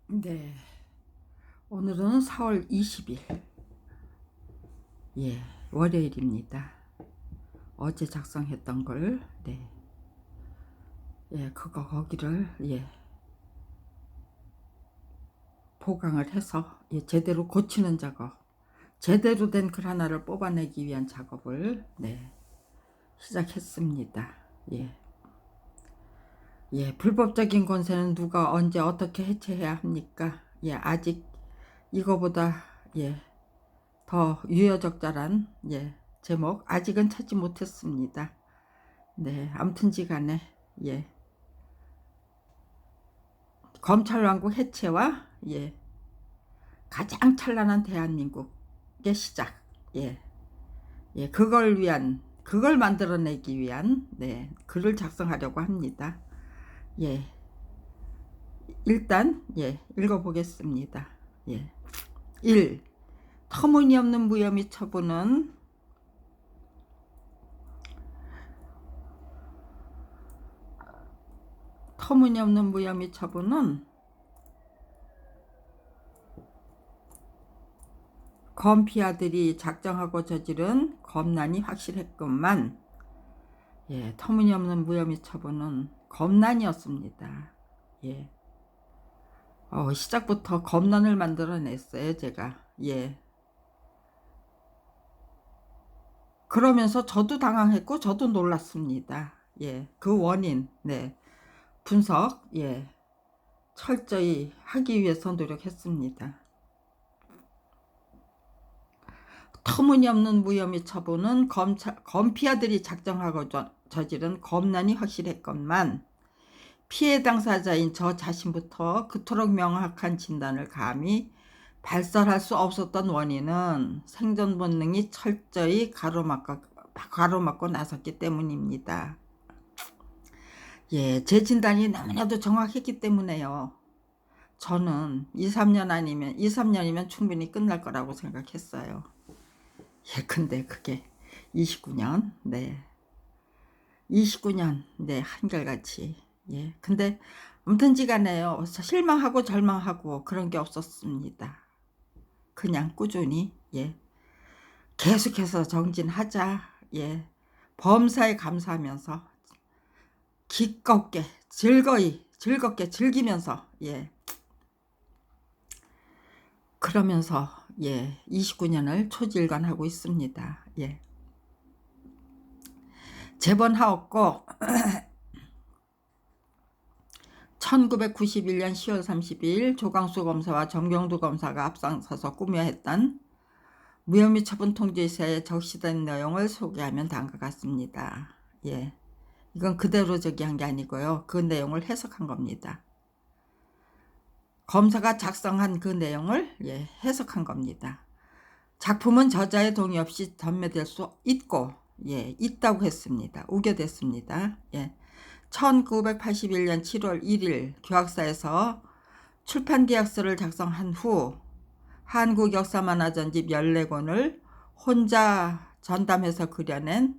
네, 오늘은 4월 20일, 예, 월요일입니다. 어제 작성했던 걸, 거기를, 보강을 해서, 제대로 고치는 작업, 제대로 된 글 하나를 뽑아내기 위한 작업을, 시작했습니다. 불법적인 권세는 누가 언제 어떻게 해체해야 합니까? 아직 이거보다, 더 유효적절한 제목 아직은 찾지 못했습니다. 아무튼지간에 검찰 왕국 해체와 가장 찬란한 대한민국의 시작, 그걸 만들어내기 위한 글을 작성하려고 합니다. 일단 읽어보겠습니다. 1. 터무니없는 무혐의 처분은 검피아들이 작정하고 저지른 검난이 확실했건만 터무니없는 무혐의 처분은 검난이었습니다. 시작부터 검난을 만들어냈어요, 제가. 그러면서 저도 당황했고 저도 놀랐습니다. 그 원인 분석 철저히 하기 위해서 노력했습니다. 터무니없는 무혐의 처분은 검피아들이 작정하고 저지른 검난이 확실했건만 피해 당사자인 저 자신부터 그토록 명확한 진단을 감히 발설할 수 없었던 원인은 생존 본능이 철저히 가로막고 나섰기 때문입니다. 제 진단이 너무나도 정확했기 때문에요. 저는 2-3년이면 충분히 끝날 거라고 생각했어요. 근데 그게 29년, 29년, 한결같이. 근데 아무튼지간에요. 실망하고 절망하고 그런 게 없었습니다. 그냥 꾸준히, 계속해서 정진하자, 범사에 감사하면서, 기껍게, 즐겁게 즐기면서, 그러면서, 29년을 초지일관하고 있습니다. 재번하였고, 1991년 10월 30일 조광수 검사와 정경두 검사가 앞장서서 꾸며 했던 무혐의 처분 통지서에 적시된 내용을 소개하면 다음과 같습니다. 이건 그대로 저기한 게 아니고요. 그 내용을 해석한 겁니다. 검사가 작성한 그 내용을 해석한 겁니다. 작품은 저자의 동의 없이 전매될 수 있다고 했습니다. 우겨댔습니다. 1981년 7월 1일 교학사에서 출판계약서를 작성한 후 한국역사만화전집 14권을 혼자 전담해서 그려낸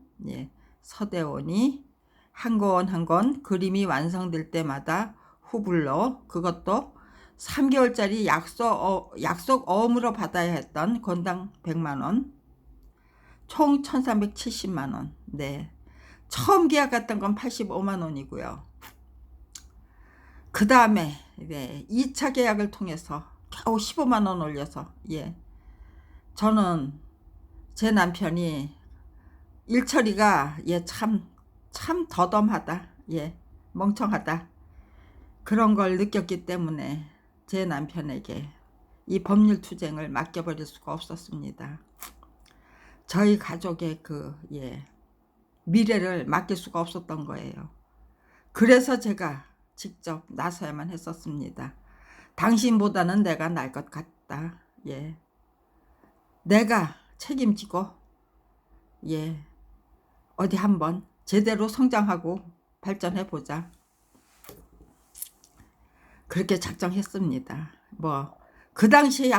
서대원이 한 권 한 권 그림이 완성될 때마다 후불로, 그것도 3개월짜리 약속어음으로 받아야 했던 권당 100만원, 총 1370만원. 처음 계약했던 건 85만원이고요. 그 다음에 2차 계약을 통해서 겨우 15만원 올려서 저는 제 남편이 일처리가 참 더덤하다, 멍청하다, 그런 걸 느꼈기 때문에 제 남편에게 이 법률 투쟁을 맡겨버릴 수가 없었습니다. 저희 가족의 미래를 맡길 수가 없었던 거예요. 그래서 제가 직접 나서야만 했었습니다. 당신보다는 내가 날 것 같다. 내가 책임지고 어디 한번 제대로 성장하고 발전해보자. 그렇게 작정했습니다. 그 당시에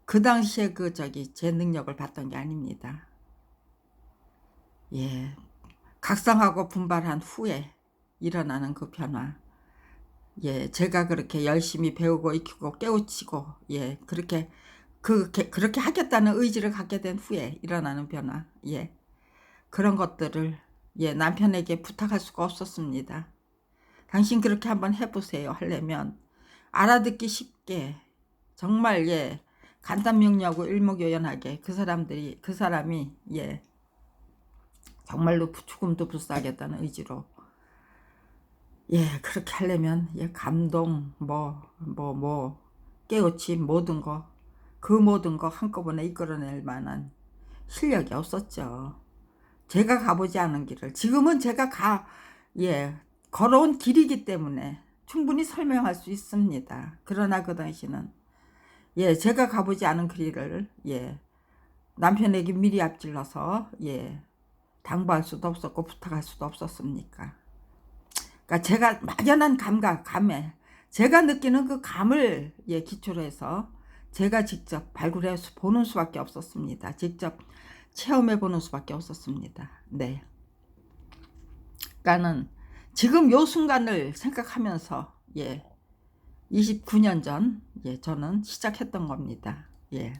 그 당시에 제 능력을 봤던 게 아닙니다. 각성하고 분발한 후에 일어나는 그 변화. 예, 제가 그렇게 열심히 배우고 익히고 깨우치고, 예, 그렇게 하겠다는 의지를 갖게 된 후에 일어나는 변화, 예, 그런 것들을, 예, 남편에게 부탁할 수가 없었습니다. 당신 그렇게 한번 해보세요 하려면 알아듣기 쉽게, 정말, 예, 간단명료하고 일목요연하게 그 사람이, 예, 정말로 죽음도 불사하겠다는 의지로, 예, 그렇게 하려면, 예, 감동, 깨우침, 그 모든 거 한꺼번에 이끌어낼 만한 실력이 없었죠. 제가 가보지 않은 길을, 지금은 예, 걸어온 길이기 때문에 충분히 설명할 수 있습니다. 그러나 그 당시는, 예, 제가 가보지 않은 길을, 예, 남편에게 미리 앞질러서, 예, 당부할 수도 없었고 부탁할 수도 없었습니까? 그러니까 제가 막연한 감에 제가 느끼는 그 감을, 예, 기초로 해서 제가 직접 발굴해 보는 수밖에 없었습니다. 직접 체험해 보는 수밖에 없었습니다. 네. 그러니까는 지금 요 순간을 생각하면서, 예, 29년 전, 예, 저는 시작했던 겁니다. 예.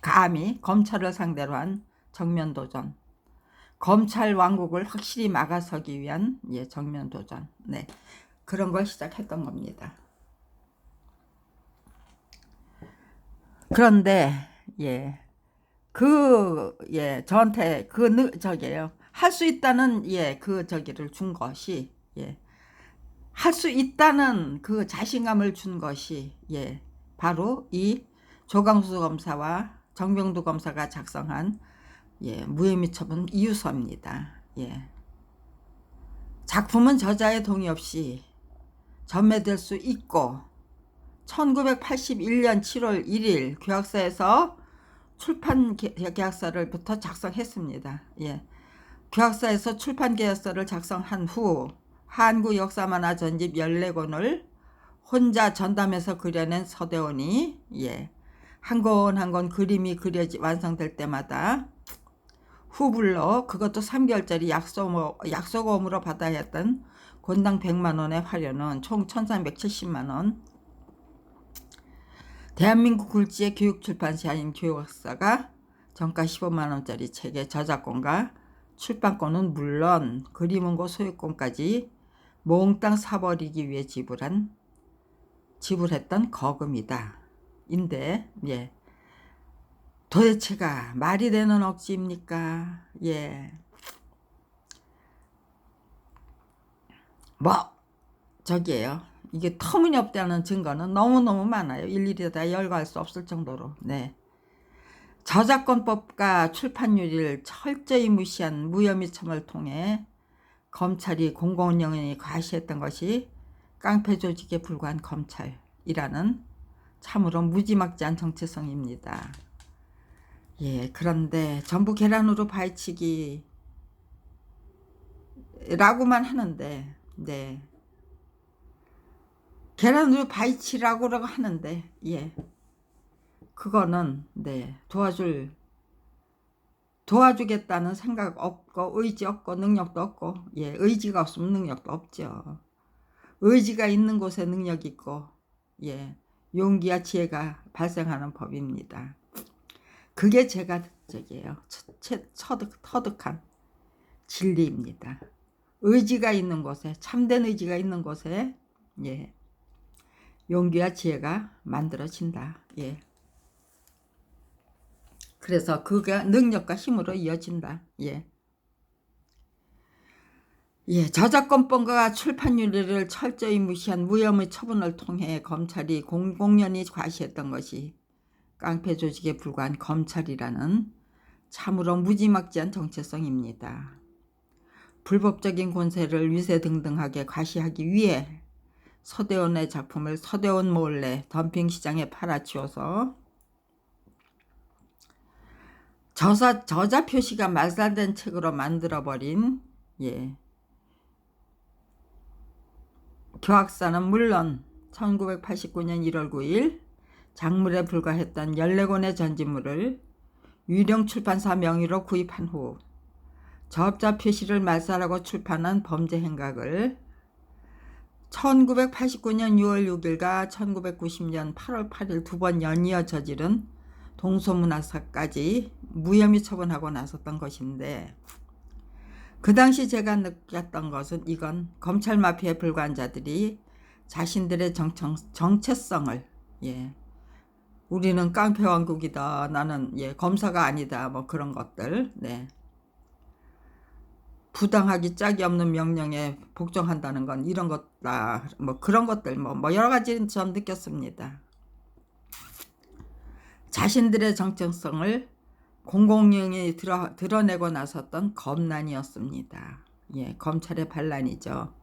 감히 검찰을 상대로 한 정면 도전, 검찰 왕국을 확실히 막아서기 위한, 예, 정면 도전, 네, 그런 걸 시작했던 겁니다. 그런데, 예, 예, 저한테 저기에요, 할 수 있다는, 예, 저기를 준 것이, 예, 할 수 있다는 그 자신감을 준 것이, 예, 바로 이 조광수 검사와 정병두 검사가 작성한, 예, 무혐의 처분 이유서입니다. 예. 작품은 저자의 동의 없이 전매될 수 있고 1981년 7월 1일 교학사에서 출판 계약서를부터 작성했습니다. 예. 교학사에서 출판 계약서를 작성한 후 한국 역사만화 전집 14권을 혼자 전담해서 그려낸 서대원이, 예, 한 권 한 권 그림이 완성될 때마다 후불러 그것도 3개월짜리 약속금으로 받아야 했던 권당 100만원의 화료는 총 1370만원, 대한민국 굴지의 교육출판사인 교육학사가 정가 15만원짜리 책의 저작권과 출판권은 물론 그림원고 소유권까지 몽땅 사버리기 위해 지불했던 거금이다. 인데, 예, 도대체가 말이 되는 억지입니까? 예. 저기에요. 이게 터무니없다는 증거는 너무너무 많아요. 일일이 다 열거할 수 없을 정도로. 네. 저작권법과 출판율을 철저히 무시한 무혐의 처벌을 통해 검찰이 공공운영에 과시했던 것이 깡패 조직에 불과한 검찰이라는 참으로 무지막지한 정체성입니다. 예, 그런데 전부 계란으로 파헤치기 라고만 하는데, 네, 계란으로 파헤치라고 하는데, 예, 그거는, 네, 도와주겠다는 생각 없고 의지 없고 능력도 없고, 예, 의지가 없으면 능력도 없죠. 의지가 있는 곳에 능력이 있고, 예, 용기와 지혜가 발생하는 법입니다. 그게 제가 저기예요, 터득한 진리입니다. 의지가 있는 곳에, 참된 의지가 있는 곳에, 예, 용기와 지혜가 만들어진다. 예. 그래서 그게 능력과 힘으로 이어진다. 예. 예, 저작권법과 출판윤리를 철저히 무시한 무혐의 처분을 통해 검찰이 공공연히 과시했던 것이 깡패 조직에 불과한 검찰이라는 참으로 무지막지한 정체성입니다. 불법적인 권세를 위세등등하게 과시하기 위해 서대원의 작품을 서대원 몰래 덤핑시장에 팔아치워서 저자 표시가 말살된 책으로 만들어버린, 예, 교학사는 물론 1989년 1월 9일 작물에 불과했던 14권의 전집물을 유령출판사 명의로 구입한 후 저자 표시를 말살하고 출판한 범죄 행각을 1989년 6월 6일과 1990년 8월 8일 두 번 연이어 저지른 동소문화사까지 무혐의 처분하고 나섰던 것인데, 그 당시 제가 느꼈던 것은 이건 검찰 마피아에 불과한 자들이 자신들의 정체성을, 우리는 깡패왕국이다, 나는 검사가 아니다, 뭐 그런 것들, 부당하기 짝이 없는 명령에 복종한다는 건 이런 것다, 뭐 그런 것들, 뭐 여러 가지 전 느꼈습니다. 자신들의 정체성을 공공연히 드러내고 나섰던 검란이었습니다. 검찰의 반란이죠.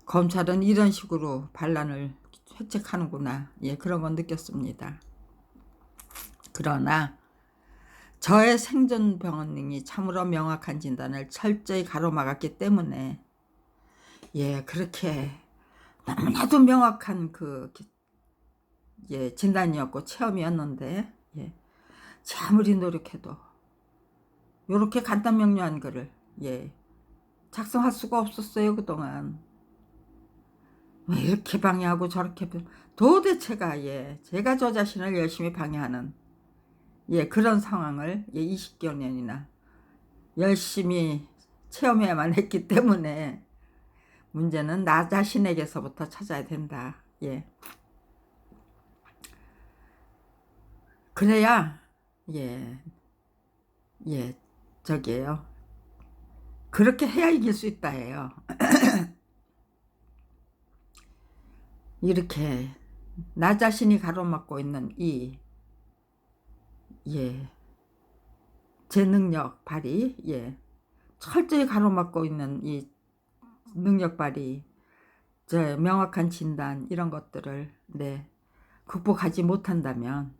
검찰은 이런 식으로 반란을 획책하는구나, 그런 건 느꼈습니다. 그러나 저의 생존 본능이 참으로 명확한 진단을 철저히 가로막았기 때문에, 그렇게 너무나도 명확한 진단이었고 체험이었는데, 아무리 노력해도 요렇게 간단 명료한 글을 작성할 수가 없었어요. 그동안 왜 이렇게 방해하고 저렇게, 도대체가 제가 저 자신을 열심히 방해하는 그런 상황을 20여 년이나 열심히 체험해야만 했기 때문에, 문제는 나 자신에게서부터 찾아야 된다. 그래야 저기에요, 그렇게 해야 이길 수 있다 해요. 이렇게 나 자신이 가로막고 있는 제 능력 발휘, 철저히 가로막고 있는 이 능력 발휘, 저 명확한 진단, 이런 것들을 극복하지 못한다면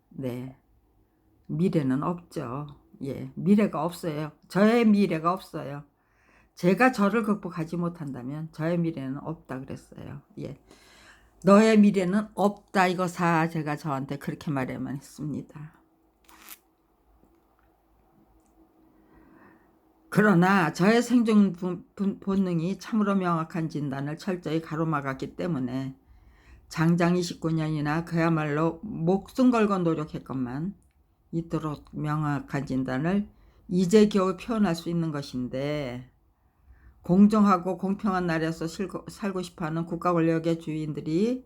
미래는 없죠. 미래가 없어요. 저의 미래가 없어요. 제가 저를 극복하지 못한다면 저의 미래는 없다 그랬어요. 너의 미래는 없다, 이거사. 제가 저한테 그렇게 말해만 했습니다. 그러나 저의 생존 본능이 참으로 명확한 진단을 철저히 가로막았기 때문에 장장 29년이나 그야말로 목숨 걸고 노력했건만 이토록 명확한 진단을 이제 겨우 표현할 수 있는 것인데, 공정하고 공평한 나라에서 살고 싶어하는 국가 권력의 주인들이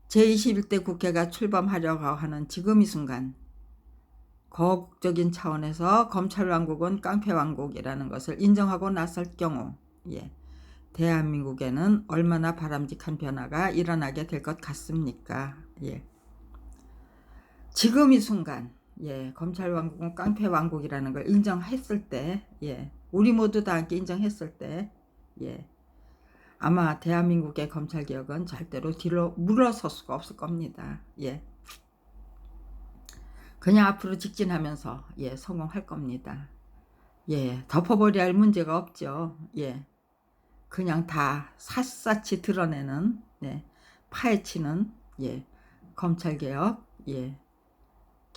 제21대 국회가 출범하려고 하는 지금 이 순간, 거국적인 차원에서 검찰왕국은 깡패왕국이라는 것을 인정하고 나설 경우, 대한민국에는 얼마나 바람직한 변화가 일어나게 될 것 같습니까? 지금 이 순간, 검찰왕국은 깡패왕국이라는 걸 인정했을 때, 우리 모두 다 함께 인정했을 때, 아마 대한민국의 검찰개혁은 절대로 뒤로 물러설 수가 없을 겁니다. 그냥 앞으로 직진하면서 성공할 겁니다. 덮어버려야 할 문제가 없죠. 그냥 다 샅샅이 드러내는, 파헤치는 검찰개혁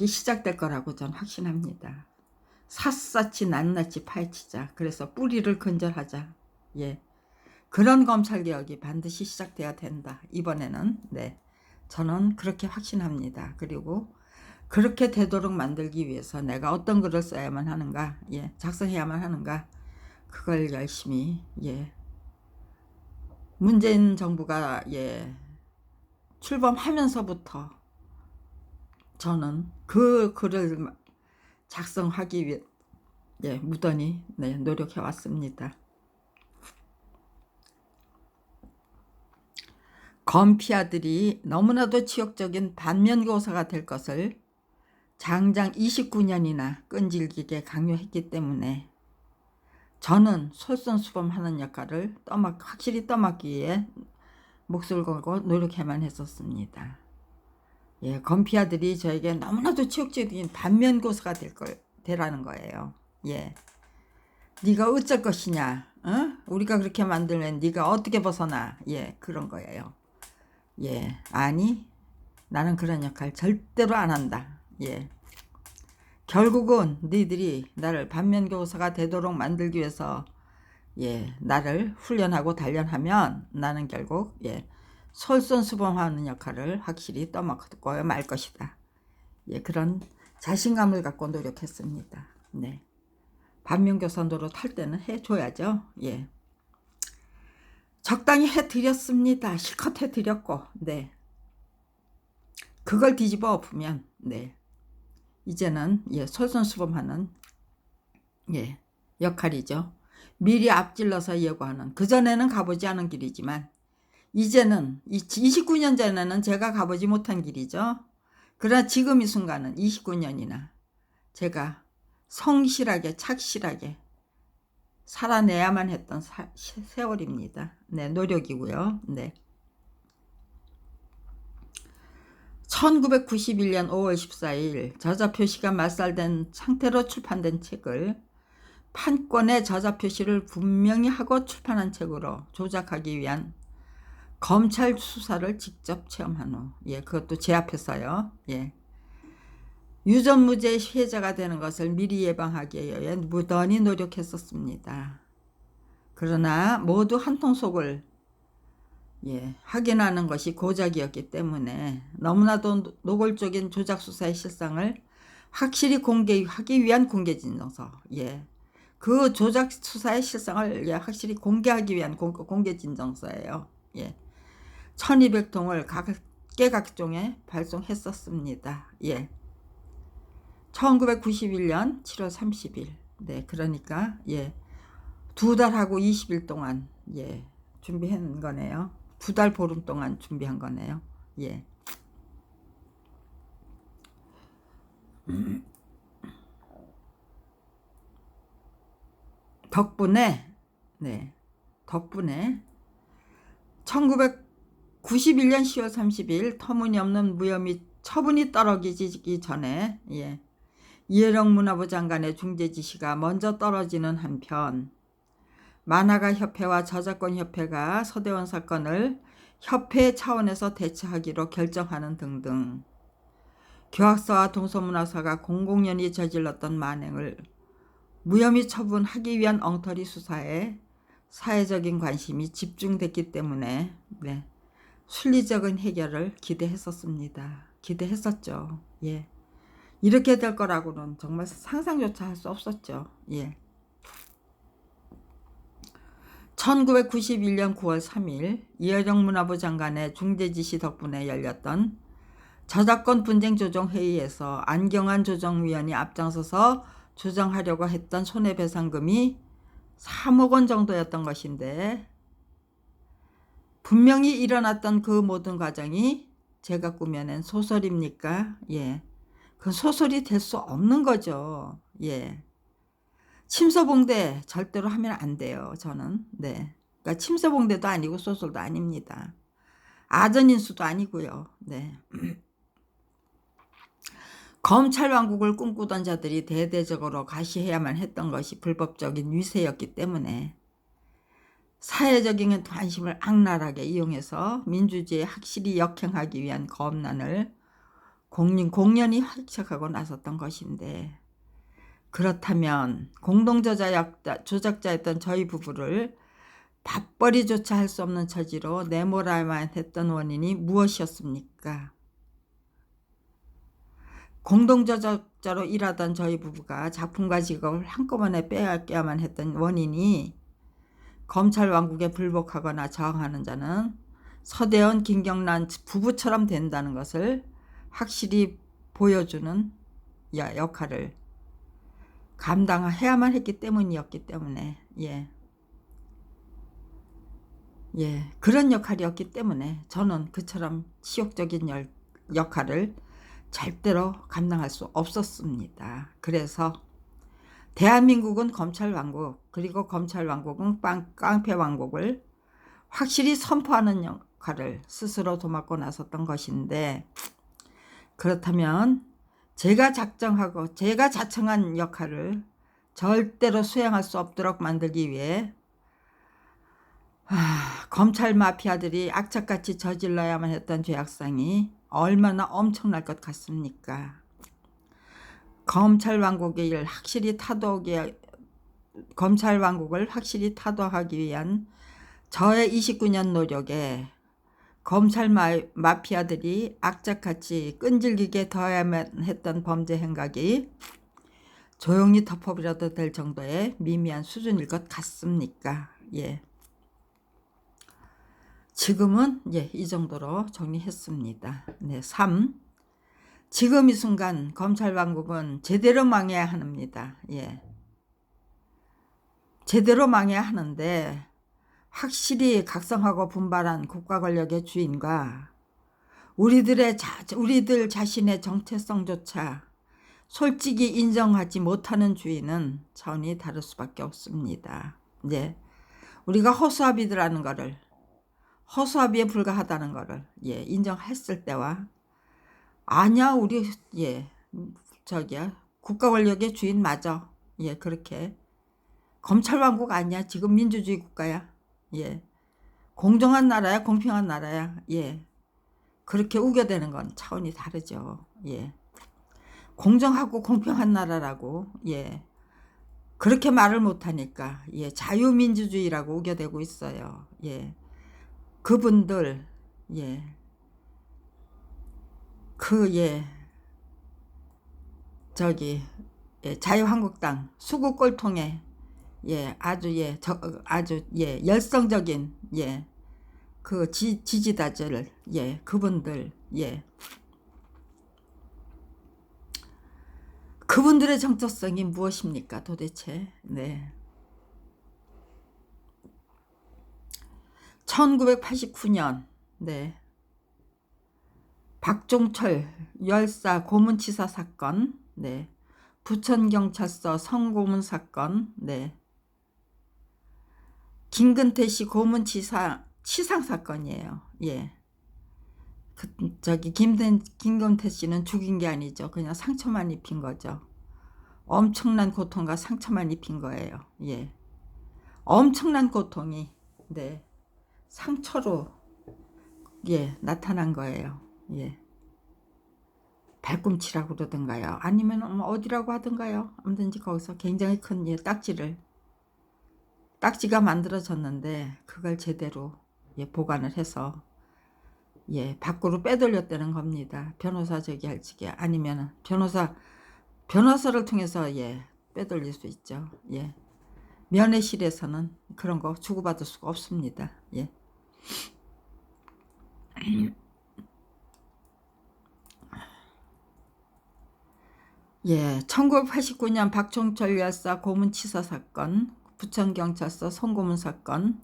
시작될 거라고 전 확신합니다. 샅샅이 낱낱이 파헤치자. 그래서 뿌리를 근절하자. 그런 검찰개혁이 반드시 시작돼야 된다. 이번에는 저는 그렇게 확신합니다. 그리고 그렇게 되도록 만들기 위해서 내가 어떤 글을 써야만 하는가, 작성해야만 하는가, 그걸 열심히 문재인 정부가 출범하면서부터 저는 그 글을 작성하기 위해 무던히 노력해 왔습니다. 검피아들이 너무나도 치욕적인 반면교사가 될 것을 장장 29년이나 끈질기게 강요했기 때문에 저는 솔선수범하는 역할을 확실히 떠맡기 위해 목소리를 걸고 노력해만 했었습니다. 검피아들이 저에게 너무나도 치욕적인 반면교사가 되라는 거예요. 네가 어쩔 것이냐, 우리가 그렇게 만들면 네가 어떻게 벗어나, 그런 거예요. 아니, 나는 그런 역할 절대로 안 한다. 결국은 너희들이 나를 반면교사가 되도록 만들기 위해서 예, 나를 훈련하고 단련하면 나는 결국 솔선수범하는 역할을 확실히 떠맡고 말 것이다. 예, 그런 자신감을 갖고 노력했습니다. 네. 반면교사 노릇 할 때는 해줘야죠. 예. 적당히 해드렸습니다. 실컷 해드렸고, 네. 그걸 뒤집어 엎으면, 네. 이제는, 솔선수범하는, 역할이죠. 미리 앞질러서 예고하는, 그전에는 가보지 않은 길이지만, 이제는, 29년 전에는 제가 가보지 못한 길이죠. 그러나 지금 이 순간은 29년이나 제가 성실하게, 착실하게, 살아내야만 했던 세월입니다. 네, 노력이고요. 네. 1991년 5월 14일 저자 표시가 말살된 상태로 출판된 책을 판권의 저자 표시를 분명히 하고 출판한 책으로 조작하기 위한 검찰 수사를 직접 체험한 후, 그것도 제 앞에서요. 유전무죄의 피해자가 되는 것을 미리 예방하기 위해 무던히 노력했었습니다. 그러나 모두 한통속을 확인하는 것이 고작이었기 때문에 너무나도 노골적인 조작수사의 실상을 확실히 공개하기 위한 공개진정서, 그 조작수사의 실상을 확실히 공개하기 위한 공개진정서예요. 1200통을 각계각종에 발송했었습니다. 1991년 7월 30일. 네, 그러니까 2달하고 20일 동안 준비한 거네요. 2달 보름 동안 준비한 거네요. 덕분에 1991년 10월 30일 터무니없는 무혐의 처분이 떨어지기 전에 이해령 문화부 장관의 중재 지시가 먼저 떨어지는 한편 만화가 협회와 저작권 협회가 서대원 사건을 협회 차원에서 대처하기로 결정하는 등등 교학사와 동서문화사가 공공연히 저질렀던 만행을 무혐의 처분하기 위한 엉터리 수사에 사회적인 관심이 집중됐기 때문에 순리적인 해결을 기대했었습니다. 기대했었죠. 이렇게 될 거라고는 정말 상상조차 할 수 없었죠. 1991년 9월 3일 이해령 문화부 장관의 중재지시 덕분에 열렸던 저작권 분쟁 조정 회의에서 안경환 조정위원이 앞장서서 조정하려고 했던 손해배상금이 3억 원 정도였던 것인데 분명히 일어났던 그 모든 과정이 제가 꾸며낸 소설입니까? 그건 소설이 될 수 없는 거죠. 침소봉대 절대로 하면 안 돼요. 저는. 그러니까 침소봉대도 아니고 소설도 아닙니다. 아전인수도 아니고요. 검찰 왕국을 꿈꾸던 자들이 대대적으로 가시해야만 했던 것이 불법적인 위세였기 때문에 사회적인 관심을 악랄하게 이용해서 민주주의에 확실히 역행하기 위한 검난을 공연히 활착하고 나섰던 것인데 그렇다면 조작자였던 저희 부부를 밥벌이조차 할 수 없는 처지로 내몰아야만 했던 원인이 무엇이었습니까? 공동저작자로 일하던 저희 부부가 작품과 직업을 한꺼번에 빼앗겨야만 했던 원인이 검찰 왕국에 불복하거나 저항하는 자는 서대원, 김경란 부부처럼 된다는 것을 확실히 보여주는 역할을 감당해야만 했기 때문이었기 때문에 그런 역할이었기 때문에 저는 그처럼 치욕적인 역할을 절대로 감당할 수 없었습니다. 그래서 대한민국은 검찰왕국 그리고 검찰왕국은 깡패왕국을 확실히 선포하는 역할을 스스로 도맡고 나섰던 것인데 그렇다면 제가 자청한 역할을 절대로 수행할 수 없도록 만들기 위해 검찰 마피아들이 악착같이 저질러야만 했던 죄악상이 얼마나 엄청날 것 같습니까? 검찰 왕국의 일 확실히 타도하게 검찰 왕국을 확실히 타도하기 위한 저의 29년 노력에 검찰 마피아들이 악착같이 끈질기게 더해야만 했던 범죄 행각이 조용히 덮어버려도 될 정도의 미미한 수준일 것 같습니까? 예. 지금은 이 정도로 정리했습니다. 네, 3. 지금 이 순간 검찰 왕국은 제대로 망해야 합니다. 예. 제대로 망해야 하는데 확실히 각성하고 분발한 국가 권력의 주인과 우리들 자신의 정체성조차 솔직히 인정하지 못하는 주인은 차원이 다를 수밖에 없습니다. 예. 우리가 허수아비들하는 거를, 허수아비에 불과하다는 거를 인정했을 때와 아니야 우리 국가 권력의 주인 맞아. 그렇게 검찰 왕국 아니야. 지금 민주주의 국가야. 공정한 나라야. 공평한 나라야. 그렇게 우겨대는 건 차원이 다르죠. 공정하고 공평한 나라라고 그렇게 말을 못하니까 자유민주주의라고 우겨대고 있어요. 그분들 자유한국당 수구 꼴통에 아주 열성적인 그 지지자들 그분들 그분들의 정체성이 무엇입니까 도대체? 네. 1989년 박종철 열사 고문치사 사건, 부천경찰서 성고문 사건, 김근태씨 고문치상 사건이에요. 김근태씨는 죽인 게 아니죠. 그냥 상처만 입힌 거죠. 엄청난 고통과 상처만 입힌 거예요. 엄청난 고통이 상처로 나타난 거예요. 발꿈치라고 그러던가요. 아니면 어디라고 하던가요. 아무든지 거기서 굉장히 큰 딱지가 만들어졌는데 그걸 제대로 보관을 해서 밖으로 빼돌렸다는 겁니다. 변호사 할 적에 아니면 변호사를 통해서 빼돌릴 수 있죠. 면회실에서는 그런 거 주고받을 수가 없습니다. 1989년 박종철 열사 고문치사 사건, 부천경찰서 성고문 사건,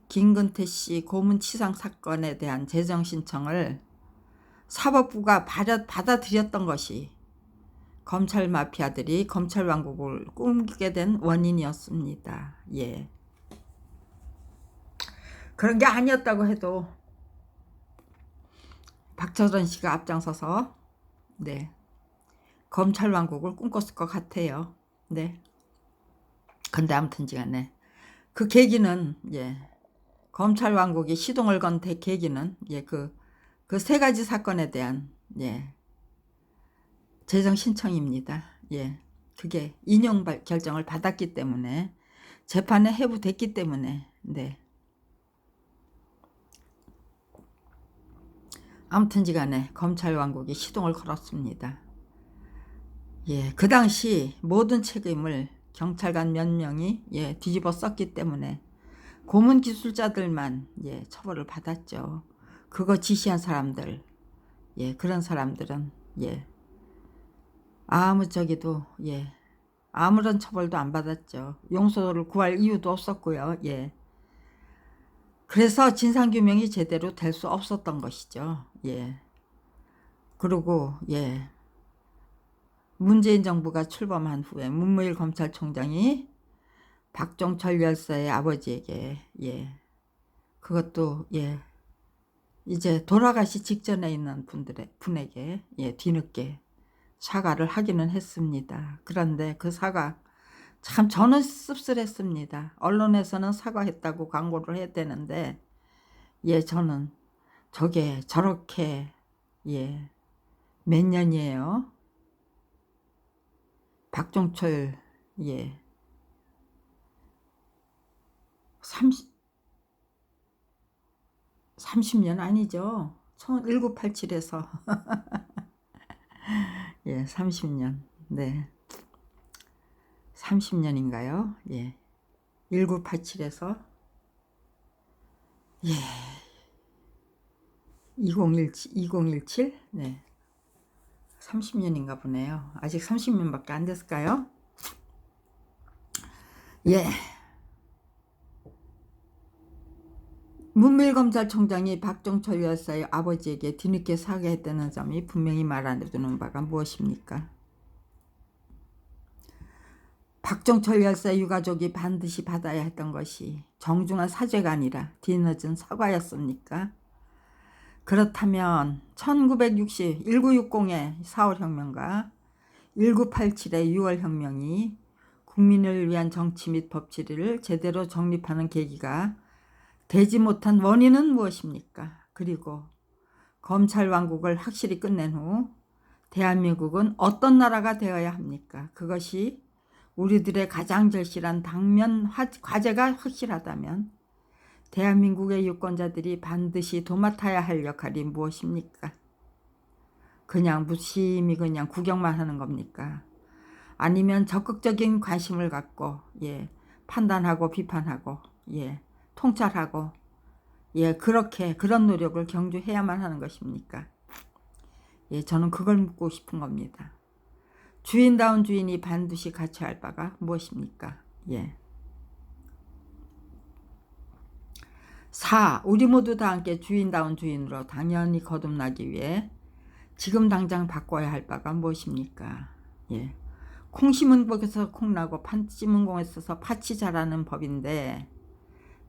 김근태씨 고문치상 사건에 대한 재정신청을 사법부가 받아들였던 것이 검찰 마피아들이 검찰 왕국을 꿈꾸게 된 원인이었습니다. 그런 게 아니었다고 해도 박철원 씨가 앞장서서 검찰 왕국을 꿈꿨을 것 같아요. 근데 아무튼지간에 그 계기는 검찰 왕국이 시동을 건 계기는 그 세 가지 사건에 대한 재정 신청입니다. 그게 인용 결정을 받았기 때문에 재판에 회부됐기 때문에 아무튼지간에 검찰 왕국이 시동을 걸었습니다. 그 당시 모든 책임을 경찰관 몇 명이 뒤집어 썼기 때문에 고문 기술자들만 처벌을 받았죠. 그거 지시한 사람들 그런 사람들은 아무런 처벌도 안 받았죠. 용서를 구할 이유도 없었고요. 그래서 진상규명이 제대로 될 수 없었던 것이죠. 그리고 문재인 정부가 출범한 후에 문무일 검찰총장이 박종철 열사의 아버지에게 그것도 이제 돌아가시 직전에 있는 분에게 뒤늦게 사과를 하기는 했습니다. 그런데 그 사과 참 저는 씁쓸했습니다. 언론에서는 사과했다고 광고를 해야 되는데 저는 저게 저렇게 몇 년이에요. 박종철 30년 아니죠. 1987에서 예, 30년. 네. 30년인가요? 예. 1987에서 예. 2017? 네. 30년인가 보네요. 아직 30년밖에 안 됐을까요? 예. 문밀검찰총장이 박정철 열사의 아버지에게 뒤늦게 사과했다는 점이 분명히 말해두는 바가 무엇입니까? 박정철 열사 유가족이 반드시 받아야 했던 것이 정중한 사죄가 아니라 뒤늦은 사과였습니까? 그렇다면 1960 4월혁명과 1987의 6월혁명이 국민을 위한 정치 및 법치를 제대로 정립하는 계기가 되지 못한 원인은 무엇입니까? 그리고 검찰 왕국을 확실히 끝낸 후 대한민국은 어떤 나라가 되어야 합니까? 그것이 우리들의 가장 절실한 당면 과제가 확실하다면 대한민국의 유권자들이 반드시 도맡아야 할 역할이 무엇입니까? 그냥 무심히 그냥 구경만 하는 겁니까? 아니면 적극적인 관심을 갖고 예, 판단하고 비판하고 예, 통찰하고 예, 그런 노력을 경주해야만 하는 것입니까? 예, 저는 그걸 묻고 싶은 겁니다. 주인다운 주인이 반드시 갖춰야 할 바가 무엇입니까? 예. 4. 우리 모두 다 함께 주인다운 주인으로 당연히 거듭나기 위해 지금 당장 바꿔야 할 바가 무엇입니까? 예. 콩 심은 곳에서 콩나고 팥 심은 곳에서 팥이 자라는 법인데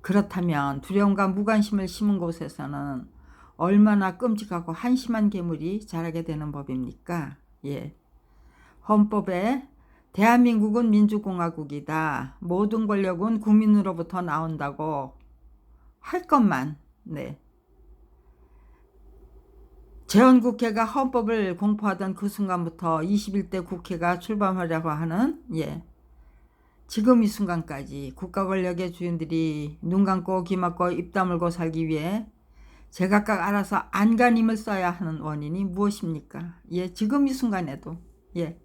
그렇다면 두려움과 무관심을 심은 곳에서는 얼마나 끔찍하고 한심한 괴물이 자라게 되는 법입니까? 예. 헌법에 대한민국은 민주공화국이다. 모든 권력은 국민으로부터 나온다고 할 것만 네. 재헌국회가 헌법을 공포하던 그 순간부터 21대 국회가 출범하려고 하는 예. 지금 이 순간까지 국가 권력의 주인들이 눈 감고 귀 막고 입 다물고 살기 위해 제각각 알아서 안간힘을 써야 하는 원인이 무엇입니까? 예, 지금 이 순간에도 예.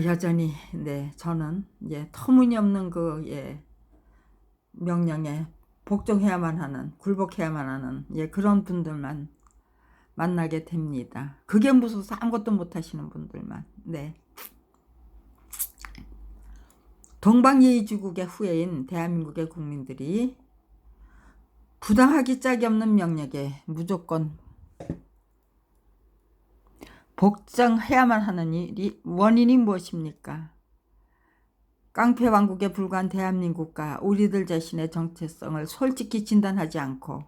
여전히 네, 저는 예, 터무니없는 그 예, 명령에 복종해야만 하는 굴복해야만 하는 예, 그런 분들만 만나게 됩니다. 그게 무서워서 아무것도 못하시는 분들만. 네. 동방예의주국의 후예인 대한민국의 국민들이 부당하기 짝이 없는 명령에 무조건 복종해야만 하는 일이 원인이 무엇입니까? 깡패왕국에 불과한 대한민국과 우리들 자신의 정체성을 솔직히 진단하지 않고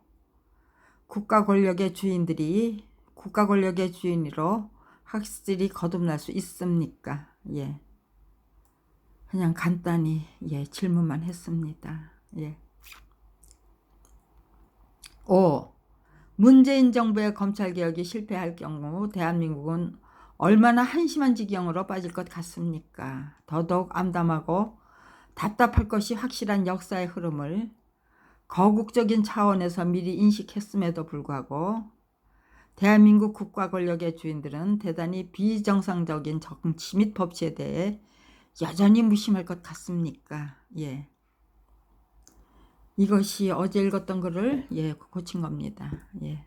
국가 권력의 주인들이 국가 권력의 주인으로 확실히 거듭날 수 있습니까? 예. 그냥 간단히 예, 질문만 했습니다. 예. 5. 문재인 정부의 검찰개혁이 실패할 경우 대한민국은 얼마나 한심한 지경으로 빠질 것 같습니까? 더더욱 암담하고 답답할 것이 확실한 역사의 흐름을 거국적인 차원에서 미리 인식했음에도 불구하고 대한민국 국가 권력의 주인들은 대단히 비정상적인 정치 및 법치에 대해 여전히 무심할 것 같습니까? 예. 이것이 어제 읽었던 거를 예, 고친 겁니다. 예.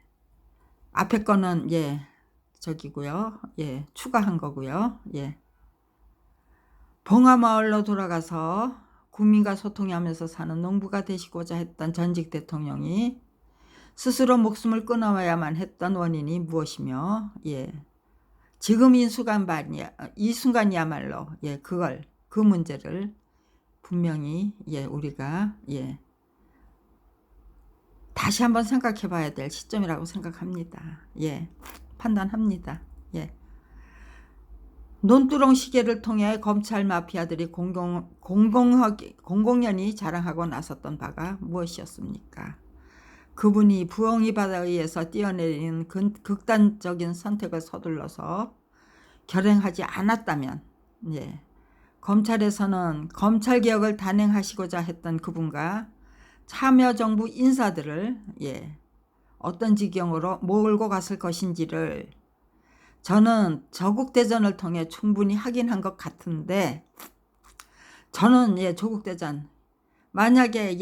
앞에 거는 예, 저기고요. 예, 추가한 거고요. 예. 봉화마을로 돌아가서 국민과 소통하면서 사는 농부가 되시고자 했던 전직 대통령이 스스로 목숨을 끊어야만 했던 원인이 무엇이며 예. 지금 이 순간이야말로 예, 그 문제를 분명히 예, 우리가 예, 다시 한번 생각해 봐야 될 시점이라고 생각합니다. 예. 판단합니다. 예. 논두렁 시계를 통해 검찰 마피아들이 공공연히 자랑하고 나섰던 바가 무엇이었습니까? 그분이 부엉이 바다에 의해서 뛰어내리는 극단적인 선택을 서둘러서 결행하지 않았다면 예, 검찰에서는 검찰개혁을 단행하시고자 했던 그분과 참여정부 인사들을 어떤 지경으로 몰고 갔을 것인지를 저는 조국대전을 통해 충분히 확인한 것 같은데, 저는 조국대전 만약에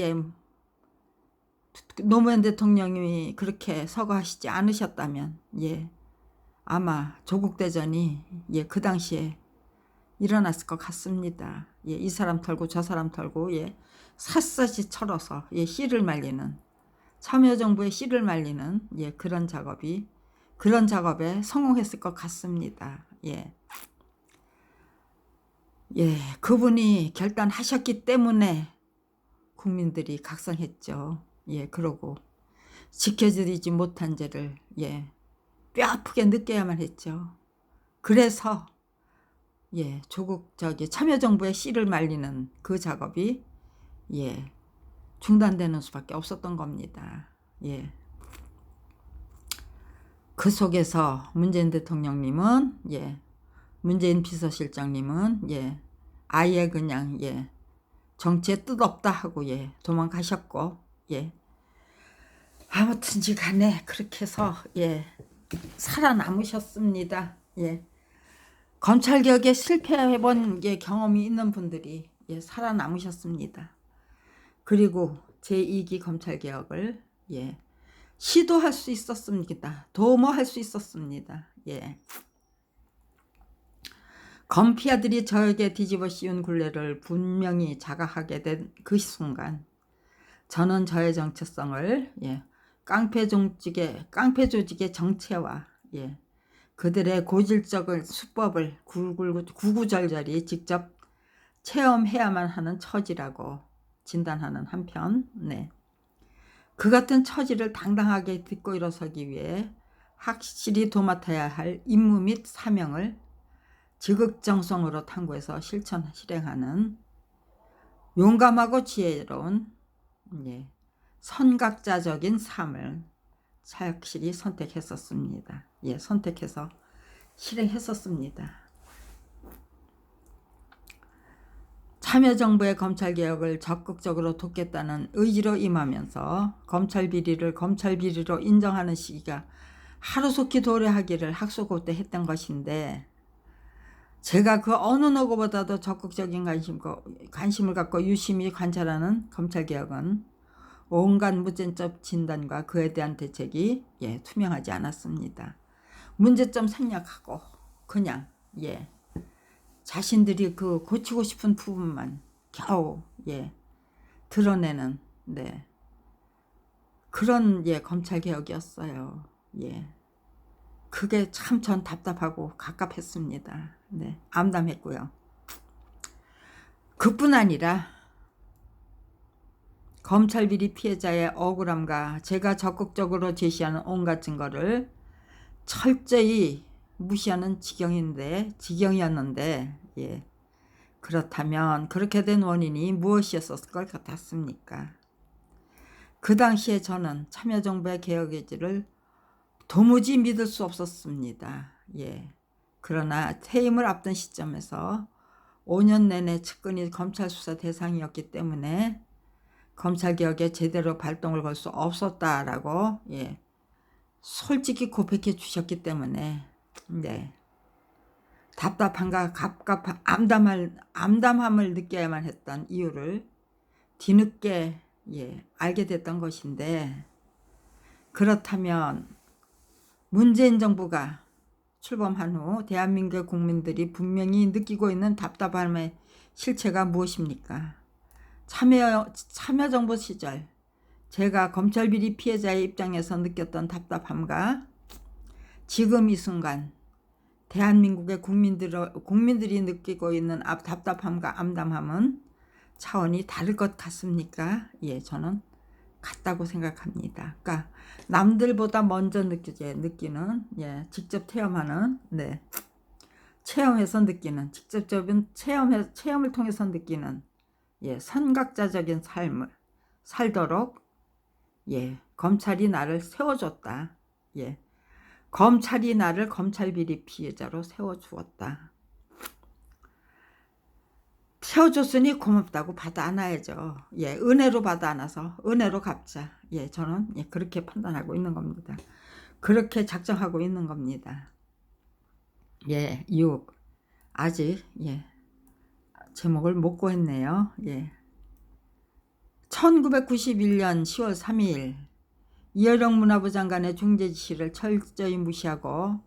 노무현 대통령이 그렇게 서거하시지 않으셨다면 아마 조국대전이 그 당시에 일어났을 것 같습니다. 이 사람 털고 저 사람 털고 샅샅이 철어서 씨를 말리는, 참여정부의 씨를 말리는 그런 작업에 성공했을 것 같습니다. 그분이 결단하셨기 때문에 국민들이 각성했죠. 그러고 지켜지지 못한 죄를 뼈아프게 느껴야만 했죠. 그래서 참여정부의 씨를 말리는 그 작업이 중단되는 수밖에 없었던 겁니다. 그 속에서 문재인 대통령님은 문재인 비서실장님은 아예 그냥 정치에 뜻 없다 하고 도망가셨고, 아무튼지 간에 그렇게 해서 살아남으셨습니다. 검찰개혁에 실패해본 경험이 있는 분들이 살아남으셨습니다. 그리고 제2기 검찰개혁을 시도할 수 있었습니다. 도모할 수 있었습니다. 검피아들이 저에게 뒤집어 씌운 굴레를 분명히 자각하게 된 그 순간, 저는 저의 정체성을 깡패 조직의 정체와 그들의 고질적인 수법을 구구절절히 직접 체험해야만 하는 처지라고 진단하는 한편, 그 같은 처지를 당당하게 딛고 일어서기 위해 확실히 도맡아야 할 임무 및 사명을 지극정성으로 탐구해서 실행하는 용감하고 지혜로운 선각자적인 삶을 확실히 선택했었습니다. 선택해서 실행했었습니다. 참여정부의 검찰개혁을 적극적으로 돕겠다는 의지로 임하면서 검찰 비리로 인정하는 시기가 하루속히 도래하기를 학수고대했던 것인데, 제가 그 어느 누구보다도 적극적인 관심을 갖고 유심히 관찰하는 검찰개혁은 온갖 문제점 진단과 그에 대한 대책이 투명하지 않았습니다. 문제점 생략하고 그냥 자신들이 그 고치고 싶은 부분만 겨우 드러내는 그런 검찰개혁이었어요. 그게 참 전 답답하고 갑갑했습니다. 암담했고요. 그뿐 아니라 검찰 비리 피해자의 억울함과 제가 적극적으로 제시하는 온갖 증거를 철저히 무시하는 지경이었는데, 그렇다면 그렇게 된 원인이 무엇이었을 것 같습니까? 그 당시에 저는 참여정부의 개혁 의지를 도무지 믿을 수 없었습니다. 그러나 퇴임을 앞둔 시점에서 5년 내내 측근이 검찰 수사 대상이었기 때문에 검찰개혁에 제대로 발동을 걸 수 없었다라고 솔직히 고백해 주셨기 때문에 답답함과 암담함을 느껴야만 했던 이유를 뒤늦게 알게 됐던 것인데, 그렇다면 문재인 정부가 출범한 후 대한민국 국민들이 분명히 느끼고 있는 답답함의 실체가 무엇입니까? 참여정부 시절 제가 검찰비리 피해자의 입장에서 느꼈던 답답함과 지금 이 순간 대한민국의 국민들이 느끼고 있는 답답함과 암담함은 차원이 다를 것 같습니까? 저는 같다고 생각합니다. 그러니까 남들보다 먼저 느끼는 직접 체험하는 체험해서 느끼는 직접적인 체험을 통해서 느끼는 선각자적인 삶을 살도록 검찰이 나를 세워줬다. 검찰이 나를 검찰비리 피해자로 세워주었다. 채워줬으니 고맙다고 받아 안아야죠. 예, 은혜로 받아 안아서 은혜로 갚자. 예, 저는 예, 그렇게 판단하고 있는 겁니다. 그렇게 작정하고 있는 겁니다. 예, 유혹. 아직, 예, 제목을 못 구했네요. 예. 1991년 10월 3일, 이어령 문화부 장관의 중재 지시를 철저히 무시하고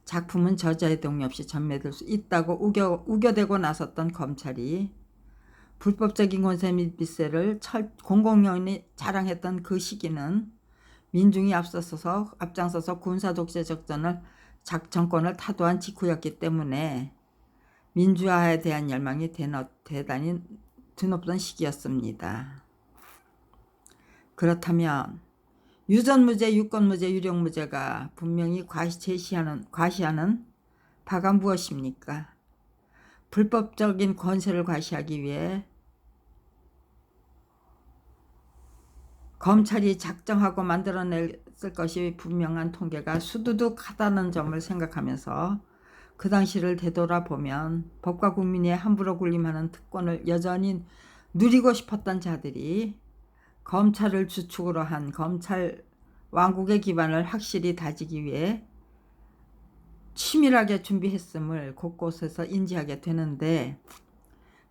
작품은 저자의 동의 없이 전매될 수 있다고 우겨대고 나섰던 검찰이 불법적인 권세 및 빚세를 공공연히 자랑했던 그 시기는 민중이 앞장서서 군사독재 정권을 타도한 직후였기 때문에 민주화에 대한 열망이 대단히 드높던 시기였습니다. 그렇다면 유전무죄, 유권무죄, 유령무죄가 분명히 과시하는 바가 무엇입니까? 불법적인 권세를 과시하기 위해 검찰이 작정하고 만들어냈을 것이 분명한 통계가 수두둑하다는 점을 생각하면서 그 당시를 되돌아보면 법과 국민이 함부로 군림하는 특권을 여전히 누리고 싶었던 자들이 검찰을 주축으로 한 검찰 왕국의 기반을 확실히 다지기 위해 치밀하게 준비했음을 곳곳에서 인지하게 되는데,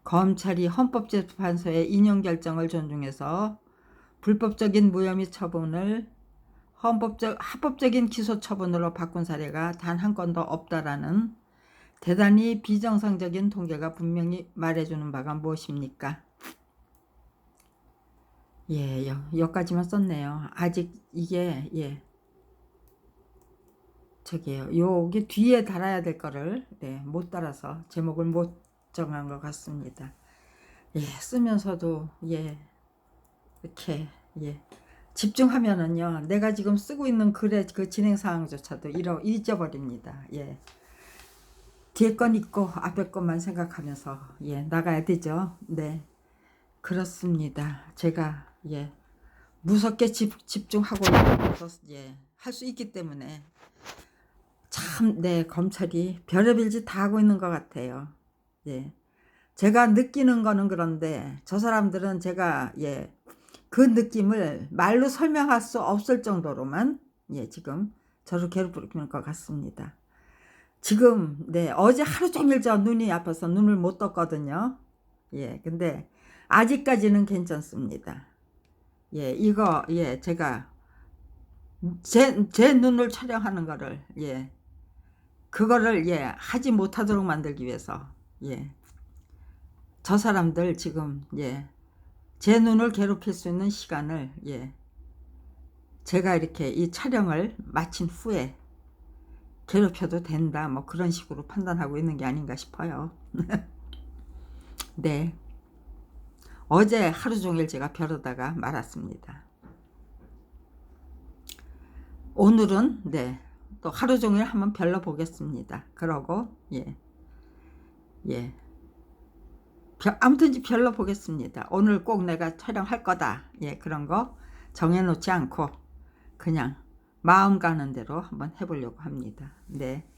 검찰이 헌법재판소의 인용 결정을 존중해서 불법적인 무혐의 처분을 합법적인 기소 처분으로 바꾼 사례가 단 한 건도 없다라는 대단히 비정상적인 통계가 분명히 말해주는 바가 무엇입니까? 예, 여기까지만 썼네요. 아직 이게 저기요. 여기 뒤에 달아야 될 거를 못 달아서 제목을 못 정한 것 같습니다. 예, 쓰면서도 이렇게 집중하면은요, 내가 지금 쓰고 있는 글의 그 진행 사항조차도 잊어버립니다. 예. 뒤에 건 있고 앞에 것만 생각하면서 나가야 되죠. 네, 그렇습니다. 제가 무섭게 집중하고 할 수 있기 때문에 참 검찰이 별의별 짓 다 하고 있는 것 같아요. 제가 느끼는 거는 그런데 저 사람들은 제가 그 느낌을 말로 설명할 수 없을 정도로만 지금 저를 괴롭히는 것 같습니다. 지금 어제 하루 종일 저 눈이 아파서 눈을 못 떴거든요. 근데 아직까지는 괜찮습니다. 이거 제가 제 눈을 촬영하는 거를 그거를 하지 못하도록 만들기 위해서 저 사람들 지금 제 눈을 괴롭힐 수 있는 시간을 제가 이렇게 이 촬영을 마친 후에 괴롭혀도 된다, 뭐 그런 식으로 판단하고 있는 게 아닌가 싶어요. 네, 어제 하루 종일 제가 벼르다가 말았습니다. 오늘은 또 하루 종일 한번 별러 보겠습니다. 그러고 아무튼 별러 보겠습니다. 오늘 꼭 내가 촬영할 거다, 그런 거 정해놓지 않고 그냥 마음 가는 대로 한번 해보려고 합니다. 네.